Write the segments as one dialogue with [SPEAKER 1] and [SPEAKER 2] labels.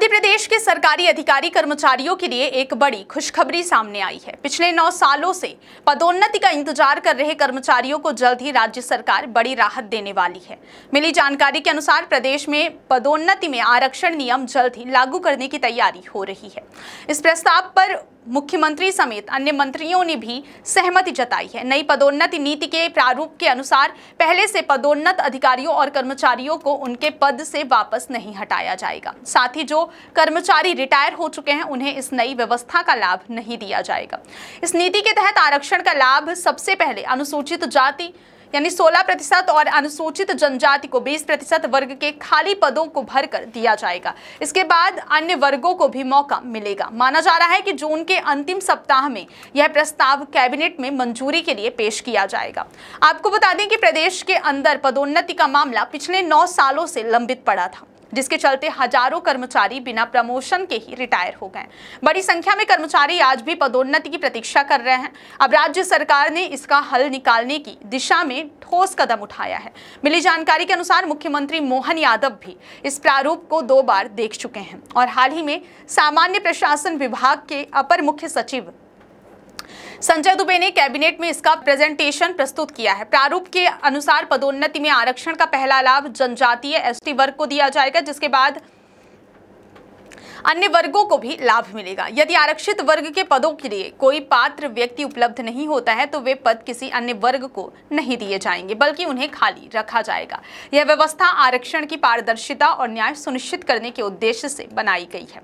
[SPEAKER 1] मध्य प्रदेश के सरकारी अधिकारी कर्मचारियों के लिए एक बड़ी खुशखबरी सामने आई है। पिछले 9 सालों से पदोन्नति का इंतजार कर रहे कर्मचारियों को जल्द ही राज्य सरकार बड़ी राहत देने वाली है। मिली जानकारी के अनुसार प्रदेश में पदोन्नति में आरक्षण नियम जल्द ही लागू करने की तैयारी हो रही है। इस प्रस्ताव पर मुख्यमंत्री समेत अन्य मंत्रियों ने भी सहमति जताई है। नई पदोन्नति नीति के प्रारूप के अनुसार पहले से पदोन्नत अधिकारियों और कर्मचारियों को उनके पद से वापस नहीं हटाया जाएगा। साथ ही जो कर्मचारी रिटायर हो चुके हैं उन्हें इस नई व्यवस्था का लाभ नहीं दिया जाएगा। इस नीति के तहत आरक्षण का लाभ सबसे पहले अनुसूचित जाति यानी 16% और अनुसूचित जनजाति को 20% वर्ग के खाली पदों को भरकर दिया जाएगा। इसके बाद अन्य वर्गों को भी मौका मिलेगा। माना जा रहा है कि जून के अंतिम सप्ताह में यह प्रस्ताव कैबिनेट में मंजूरी के लिए पेश किया जाएगा। आपको बता दें कि प्रदेश के अंदर पदोन्नति का मामला पिछले 9 सालों से लंबित पड़ा था, जिसके चलते हजारों कर्मचारी बिना प्रमोशन के ही रिटायर हो गए। बड़ी संख्या में कर्मचारी आज भी पदोन्नति की प्रतीक्षा कर रहे हैं। अब राज्य सरकार ने इसका हल निकालने की दिशा में ठोस कदम उठाया है। मिली जानकारी के अनुसार मुख्यमंत्री मोहन यादव भी इस प्रारूप को 2 बार देख चुके हैं और हाल ही में सामान्य प्रशासन विभाग के अपर मुख्य सचिव संजय दुबे ने कैबिनेट में इसका प्रेजेंटेशन प्रस्तुत किया है। प्रारूप के अनुसार पदोन्नति में आरक्षण का पहला लाभ जनजातीय एसटी वर्ग को दिया जाएगा, जिसके बाद अन्य वर्गों को भी लाभ मिलेगा। यदि आरक्षित वर्ग के पदों के लिए कोई पात्र व्यक्ति उपलब्ध नहीं होता है तो वे पद किसी अन्य वर्ग को नहीं दिए जाएंगे, बल्कि उन्हें खाली रखा जाएगा। यह व्यवस्था आरक्षण की पारदर्शिता और न्याय सुनिश्चित करने के उद्देश्य से बनाई गई है।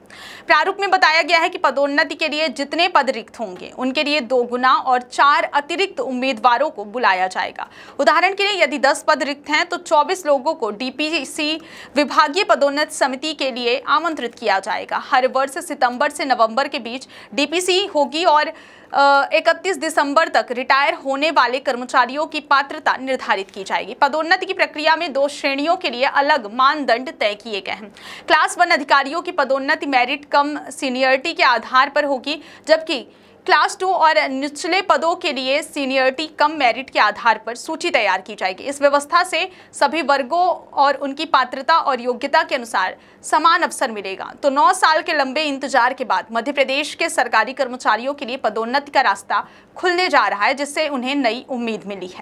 [SPEAKER 1] प्रारूप में बताया गया है कि पदोन्नति के लिए जितने पद रिक्त होंगे उनके लिए 2 गुना और 4 अतिरिक्त उम्मीदवारों को बुलाया जाएगा। उदाहरण के लिए यदि 10 पद रिक्त हैं तो 24 लोगों को डीपीसी विभागीय पदोन्नति समिति के लिए आमंत्रित किया जाएगा। हर वर्ष सितंबर से नवंबर के बीच डीपीसी होगी और 31 दिसंबर तक रिटायर होने वाले कर्मचारियों की पात्रता निर्धारित की जाएगी। पदोन्नति की प्रक्रिया में 2 श्रेणियों के लिए अलग मानदंड तय किए गए हैं। क्लास 1 अधिकारियों की पदोन्नति मेरिट कम सीनियरिटी के आधार पर होगी, जबकि क्लास 2 और निचले पदों के लिए सीनियरिटी कम मेरिट के आधार पर सूची तैयार की जाएगी। इस व्यवस्था से सभी वर्गों और उनकी पात्रता और योग्यता के अनुसार समान अवसर मिलेगा। तो 9 साल के लंबे इंतजार के बाद मध्य प्रदेश के सरकारी कर्मचारियों के लिए पदोन्नति का रास्ता खुलने जा रहा है, जिससे उन्हें नई उम्मीद मिली है।